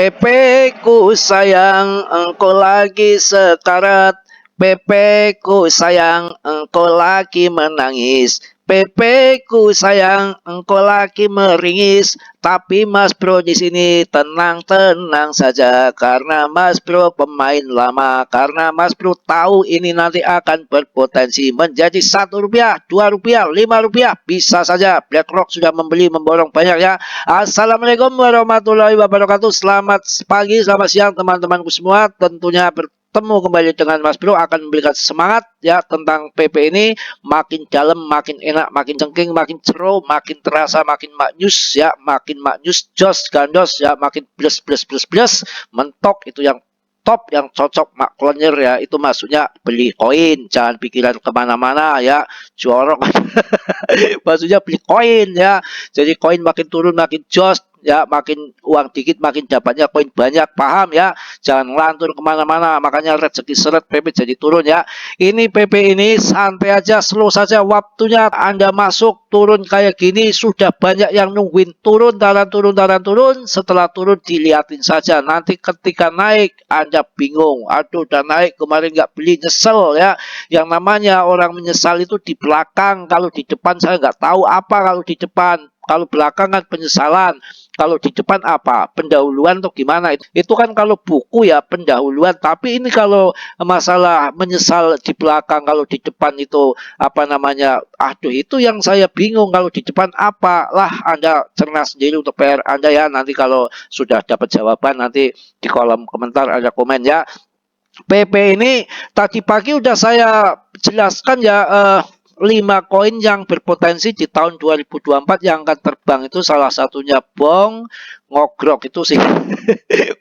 Pepeku sayang, engkau lagi sekarat. Pepeku sayang, engkau lagi menangis. Pepeku sayang, engkau lagi meringis. Tapi Mas Bro di sini tenang-tenang saja karena Mas Bro pemain lama. Karena Mas Bro tahu ini nanti akan berpotensi menjadi Rp1, Rp2, Rp5. Bisa saja BlackRock sudah membeli memborong banyak ya. Assalamualaikum warahmatullahi wabarakatuh. Selamat pagi, selamat siang teman-temanku semua. Tentunya bertemu kembali dengan Mas Bro akan memberikan semangat ya tentang PP ini. Makin dalam, makin enak, makin cengking, makin seru, makin terasa, makin maknyus ya, makin maknyus, jos, gandos ya, makin plus plus plus plus, mentok itu yang top, yang cocok maklonyer ya, itu maksudnya beli koin, jangan pikiran kemana-mana ya, jorok. Maksudnya beli koin ya, jadi koin makin turun makin jos ya, makin uang dikit makin dapatnya koin banyak, paham ya, jangan ngelantur kemana-mana, makanya rezeki seret PP jadi turun ya. Ini PP ini santai aja, slow saja waktunya. Anda masuk turun kayak gini sudah banyak yang nungguin turun, turun, setelah turun dilihatin saja, nanti ketika naik Anda bingung, aduh udah naik kemarin nggak beli, nyesel ya. Yang namanya orang menyesal itu di belakang, kalau di depan saya nggak tahu apa. Kalau di depan, kalau belakang kan penyesalan, kalau di depan apa? Pendahuluan atau gimana? Itu kan kalau buku ya pendahuluan. Tapi ini kalau masalah menyesal di belakang, kalau di depan itu apa namanya? Aduh, itu yang saya bingung. Kalau di depan apa? Lah, Anda cerna sendiri untuk PR Anda ya. Nanti kalau sudah dapat jawaban, nanti di kolom komentar ada komen ya. PP ini tadi pagi udah saya jelaskan ya, 5 koin yang berpotensi di tahun 2024 yang akan terbang. Itu salah satunya Bong, Ngogrok itu sih.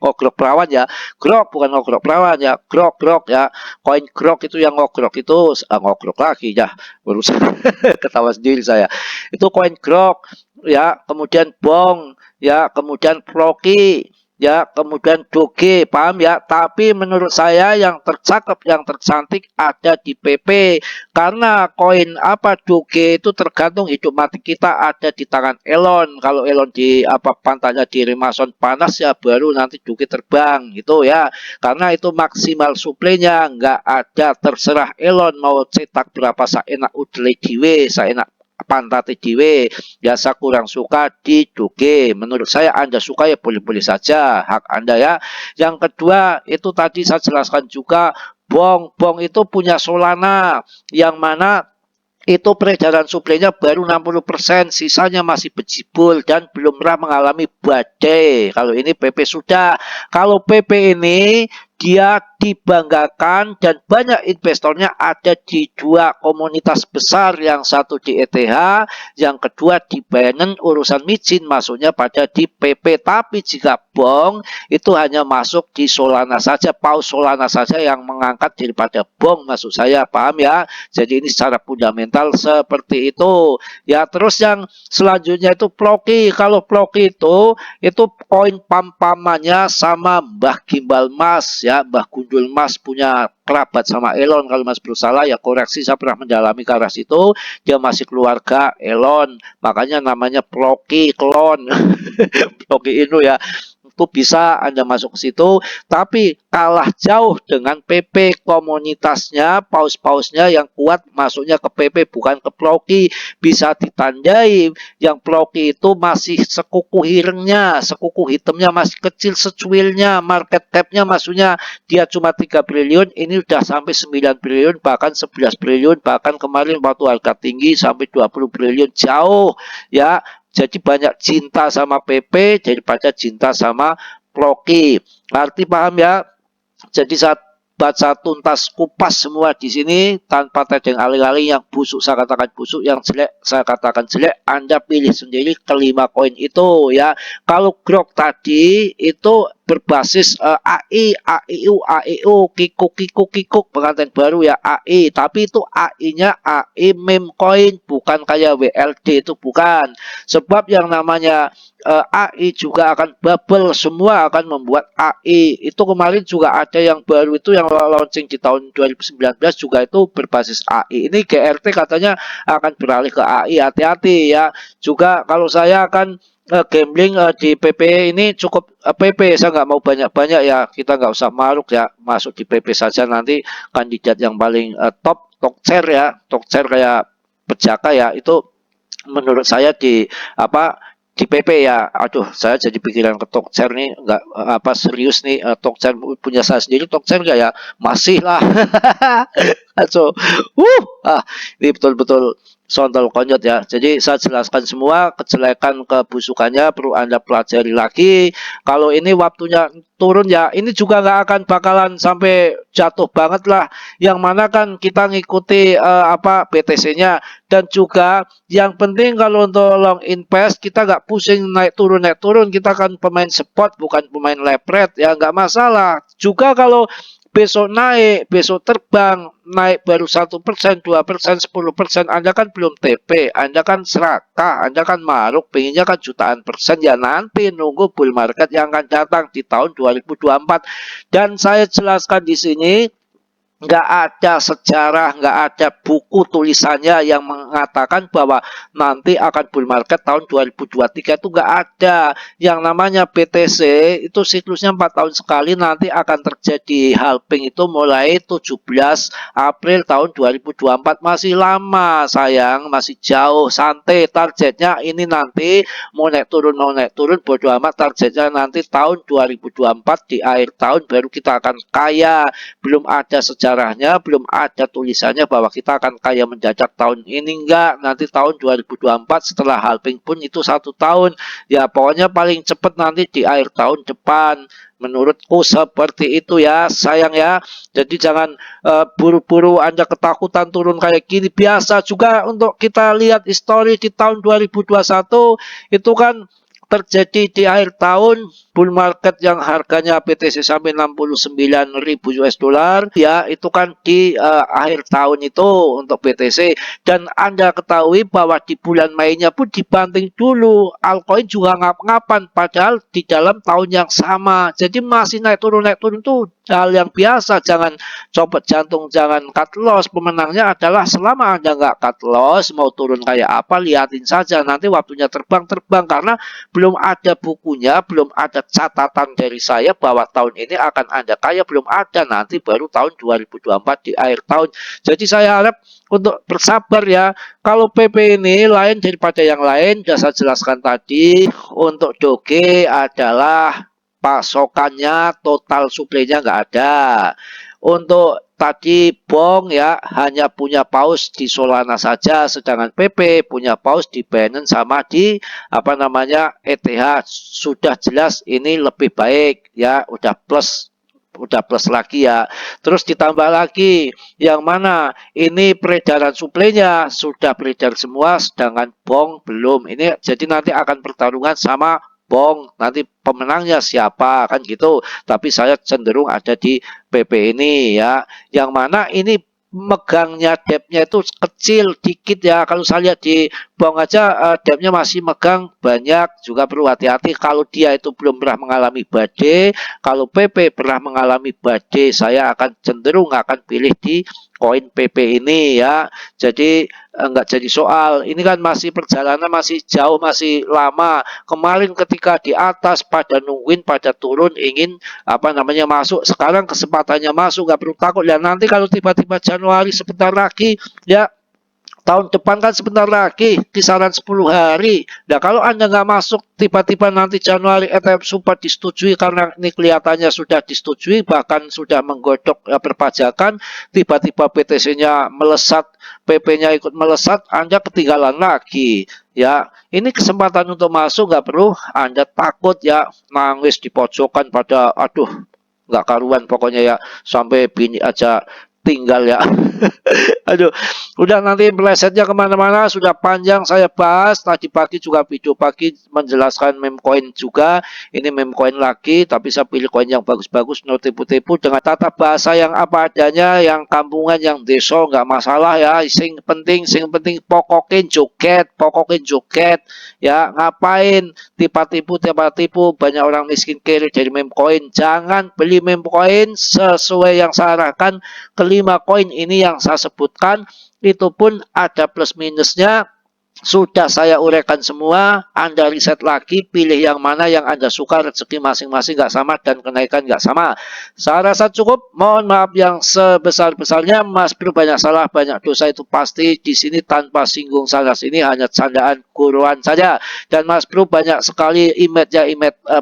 Ngogrok perawan ya, Grok bukan Ngogrok perawan ya, Grok ya, koin Grok itu yang Ngogrok itu, Ngogrok lagi ya, berusaha ketawa sendiri saya. Itu koin Grok ya, kemudian Bong ya, kemudian Proki ya, kemudian Doge, paham ya. Tapi menurut saya yang tercakap, yang tercantik ada di PP, karena koin apa Doge itu tergantung hidup mati kita ada di tangan Elon. Kalau Elon di apa pantatnya di Remason panas ya baru nanti Doge terbang gitu ya, karena itu maksimal suplainya nggak ada, terserah Elon mau cetak berapa saenak udele diwe, saenak pantate diwe. Biasa kurang suka di Doge. Menurut saya Anda suka ya boleh-boleh saja, hak Anda ya. Yang kedua itu tadi saya jelaskan juga, Bong itu punya Solana, yang mana itu peredaran suplainya baru 60%, sisanya masih bejibul dan belum pernah mengalami badai. Kalau ini PP sudah. Kalau PP ini dia dibanggakan dan banyak investornya ada di 2 komunitas besar, yang satu di ETH, yang kedua di Binance. Urusan micin masuknya pada di PP. Tapi jika Bong itu hanya masuk di Solana saja, paus Solana saja yang mengangkat daripada Bong, maksud saya, paham ya. Jadi ini secara fundamental seperti itu ya. Terus yang selanjutnya itu Ploki. Kalau Ploki itu koin pam-pamannya sama Mbah Gimbal Mas ya, Mbah Gundul Mas, punya kerabat sama Elon. Kalau Mas bersalah ya koreksi, saya pernah mendalami ke arah situ, dia masih keluarga Elon, makanya namanya Ploki klon. Ploki itu ya, itu bisa Anda masuk ke situ, tapi kalah jauh dengan PP. Komunitasnya, paus-pausnya yang kuat masuknya ke PP bukan ke Ploki. Bisa ditandai yang Ploki itu masih sekuku hirengnya, sekuku hitamnya masih kecil secuilnya, market capnya maksudnya dia cuma 3 triliun, ini udah sampai 9 triliun, bahkan 11 triliun, bahkan kemarin waktu harga tinggi sampai 20 triliun, jauh ya. Jadi banyak cinta sama PP daripada cinta sama Ploki. Arti paham ya? Jadi saat baca tuntas kupas semua di sini tanpa tedeng alih-alih, yang busuk saya katakan busuk, yang jelek saya katakan jelek. Anda pilih sendiri kelima koin itu ya. Kalau Grok tadi itu berbasis AI, AIU, AIU, Kikuk pengantin baru ya, AI. Tapi itu AI-nya AI meme coin, bukan kayak WLD, itu bukan. Sebab yang namanya AI juga akan bubble, semua akan membuat AI. Itu kemarin juga ada yang baru itu yang launching di tahun 2019 juga itu berbasis AI. Ini GRT katanya akan beralih ke AI, hati-hati ya. Juga kalau saya akan gambling di PP ini cukup PP, saya nggak mau banyak-banyak ya, kita nggak usah maruk ya, masuk di PP saja. Nanti kandidat yang paling top Tokcer ya, Tokcer kayak Pejaka ya, itu menurut saya di apa di PP ya. Aduh, saya jadi pikiran ke Tokcer nih, nggak apa serius nih, Tokcer punya saya sendiri, Tokcer nggak ya, masih lah. So, ini betul-betul sontol konyot ya. Jadi saya jelaskan semua kejelekan kebusukannya, perlu Anda pelajari lagi. Kalau ini waktunya turun ya, ini juga nggak akan bakalan sampai jatuh banget lah. Yang mana kan kita ngikuti BTC-nya, dan juga yang penting kalau untuk long invest kita nggak pusing naik turun, kita kan pemain spot bukan pemain lepret ya, nggak masalah. Juga kalau besok naik, besok terbang, naik baru 1%, 2%, 10%, Anda kan belum TP, Anda kan serakah, Anda kan maruk, pengennya kan jutaan persen, ya nanti nunggu bull market yang akan datang di tahun 2024. Dan saya jelaskan di sini, nggak ada sejarah, nggak ada buku tulisannya yang mengatakan bahwa nanti akan bull market tahun 2023, itu nggak ada. Yang namanya BTC itu siklusnya 4 tahun sekali, nanti akan terjadi halving itu mulai 17 April tahun 2024. Masih lama sayang, masih jauh, santai. Targetnya ini nanti mau naik turun bodo amat, targetnya nanti tahun 2024 di akhir tahun baru kita akan kaya. Belum ada sejarahnya, belum ada tulisannya bahwa kita akan kaya mendadak tahun ini, enggak. Nanti tahun 2024 setelah halving pun itu 1 tahun. Ya pokoknya paling cepat nanti di akhir tahun depan. Menurutku seperti itu ya sayang ya. Jadi jangan buru-buru Anda ketakutan turun kayak gini. Biasa juga untuk kita lihat histori di tahun 2021 itu kan terjadi di akhir tahun, bull market yang harganya BTC sampai 69.000 US dollar ya, itu kan di akhir tahun itu untuk BTC. Dan Anda ketahui bahwa di bulan Mei-nya pun dibanting dulu, altcoin juga ngap-ngapan padahal di dalam tahun yang sama. Jadi masih naik turun tuh hal yang biasa. Jangan copot jantung, jangan cut loss. Pemenangnya adalah selama Anda nggak cut loss, mau turun kayak apa liatin saja, nanti waktunya terbang karena belum ada bukunya, belum ada catatan dari saya bahwa tahun ini akan Anda kaya, belum ada. Nanti baru tahun 2024 di akhir tahun. Jadi saya harap untuk bersabar ya. Kalau PP ini lain daripada yang lain, sudah saya jelaskan tadi. Untuk Doge adalah pasokannya, total suplainya nggak ada. Untuk tadi Bong ya hanya punya paus di Solana saja, sedangkan PP punya paus di Binance sama di ETH. Sudah jelas ini lebih baik ya, udah plus lagi ya. Terus ditambah lagi yang mana ini peredaran suplainya sudah beredar semua, sedangkan Bong belum. Ini jadi nanti akan pertarungan sama Bong, nanti pemenangnya siapa kan gitu. Tapi saya cenderung ada di PP ini ya, yang mana ini megangnya depth-nya itu kecil dikit ya. Kalau saya lihat di Bong aja depth-nya masih megang banyak, juga perlu hati-hati. Kalau dia itu belum pernah mengalami badai, kalau PP pernah mengalami badai, saya akan cenderung akan pilih di koin PP ini ya. Jadi enggak jadi soal. Ini kan masih perjalanan, masih jauh, masih lama. Kemarin ketika di atas pada nungguin, pada turun ingin masuk. Sekarang kesempatannya masuk, nggak perlu takut. Dan nanti kalau tiba-tiba Januari sebentar lagi ya, tahun depan kan sebentar lagi, kisaran 10 hari. Nah kalau Anda nggak masuk, tiba-tiba nanti Januari ETF super disetujui, karena ini kelihatannya sudah disetujui, bahkan sudah menggodok perpajakan, tiba-tiba BTC-nya melesat, PP-nya ikut melesat, Anda ketinggalan lagi. Ya, ini kesempatan untuk masuk, nggak perlu Anda takut ya, nangis di pojokan pada, aduh, nggak karuan pokoknya ya, sampai bini aja tinggal ya. Aduh, udah nanti melesetnya kemana-mana, sudah panjang saya bahas. Tadi pagi juga video pagi menjelaskan meme coin juga. Ini meme coin lagi, tapi saya pilih coin yang bagus-bagus, no tipu-tipu, dengan tata bahasa yang apa adanya, yang kampungan, yang deso, nggak masalah ya. Sing penting pokokin joget ya. Ngapain tiba-tipu, banyak orang miskin kiri dari meme coin. Jangan beli meme coin, sesuai yang saya arahkan. Kelima koin ini yang saya sebutkan itu pun ada plus minusnya. Sudah saya uraikan semua, Anda riset lagi, pilih yang mana yang Anda suka, rezeki masing-masing nggak sama dan kenaikan nggak sama. Saya rasa cukup, mohon maaf yang sebesar-besarnya, Mas Bro banyak salah, banyak dosa itu pasti di sini tanpa singgung sana sini, hanya candaan guruan saja. Dan Mas Bro banyak sekali image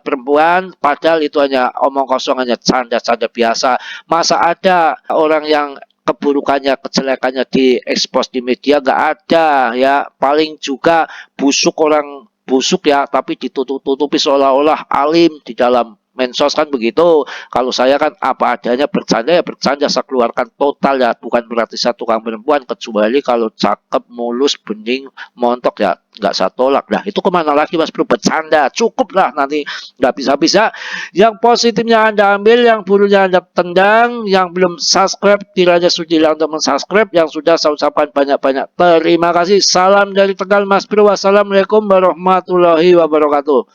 perempuan, padahal itu hanya omong kosong, hanya canda-canda biasa. Masa ada orang yang keburukannya, kejelekannya diekspos di media, nggak ada ya. Paling juga busuk, orang busuk ya, tapi ditutup-tutupi seolah-olah alim di dalam mensos kan begitu. Kalau saya kan apa adanya, bercanda ya bercanda, saya keluarkan total ya, bukan berarti saya tukang perempuan, kecuali kalau cakep, mulus, bening, montok ya nggak saya tolak. Nah itu kemana lagi Mas Bro, bercanda, cukup lah, nanti nggak bisa-bisa. Yang positifnya Anda ambil, yang buruknya Anda tendang. Yang belum subscribe, kiranya sudilah untuk mensubscribe. Yang sudah, saya ucapkan banyak-banyak terima kasih. Salam dari Tegal Mas Bro. Wassalamualaikum warahmatullahi wabarakatuh.